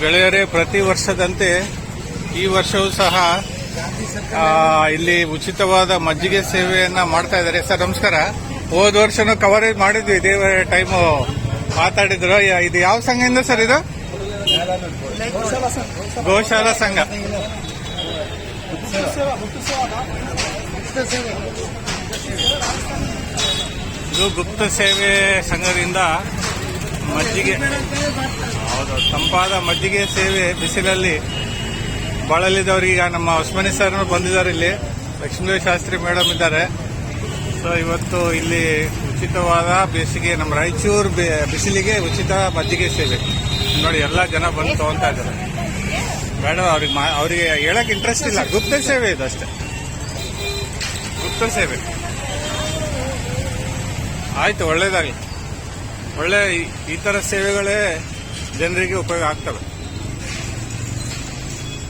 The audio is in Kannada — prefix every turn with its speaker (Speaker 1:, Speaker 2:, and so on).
Speaker 1: ಗೆಳೆಯರೇ, ಪ್ರತಿ ವರ್ಷದಂತೆ ಈ ವರ್ಷವೂ ಸಹ ಇಲ್ಲಿ ಉಚಿತವಾದ ಮಜ್ಜಿಗೆ ಸೇವೆಯನ್ನ ಮಾಡ್ತಾ ಇದ್ದಾರೆ. ಸರ್ ನಮಸ್ಕಾರ. ಹೋದ ವರ್ಷನೂ ಕವರೇಜ್ ಮಾಡಿದ್ವಿ, ಇದೇ ಟೈಮು ಮಾತಾಡಿದ್ರು. ಇದು ಯಾವ ಸಂಘದಿಂದ ಸರ್? ಇದು ಗೋಶಾಲಾ ಸಂಘ. ಇದು ಗುಪ್ತ ಸೇವೆ ಸಂಘದಿಂದ ಮಜ್ಜಿಗೆ, ಹೌದು, ತಂಪಾದ ಮಜ್ಜಿಗೆ ಸೇವೆ ಬಿಸಿಲಲ್ಲಿ ಬಳಲಿದವರಿಗೆ. ನಮ್ಮ ಉಸ್ಮಾನಿ ಸರ್ ಬಂದಿದ್ದಾರೆ, ಇಲ್ಲಿ ಲಕ್ಷ್ಮೀದೇವಿ ಶಾಸ್ತ್ರಿ ಮೇಡಮ್ ಇದ್ದಾರೆ. ಸೊ ಇವತ್ತು ಇಲ್ಲಿ ಉಚಿತವಾದ ಬೇಸಿಗೆ, ನಮ್ಮ ರಾಯಚೂರು ಬಿಸಿಲಿಗೆ ಉಚಿತ ಮಜ್ಜಿಗೆ ಸೇವೆ ನೋಡಿ, ಎಲ್ಲ ಜನ ಬಂದು ತಗೊಂತಾ ಇದ್ದಾರೆ. ಬೇಡ, ಅವರಿಗೆ ಹೇಳಕ್ ಇಂಟ್ರೆಸ್ಟ್ ಇಲ್ಲ. ಗುಪ್ತ ಸೇವೆ ಇದು ಅಷ್ಟೇ, ಗುಪ್ತ ಸೇವೆ. ಆಯ್ತು, ಒಳ್ಳೇದಾಗಲಿ. ಒಳ್ಳೆ ಈ ತರ ಸೇವೆಗಳೇ ಜನರಿಗೆ ಉಪಯೋಗ ಆಗ್ತವೆ.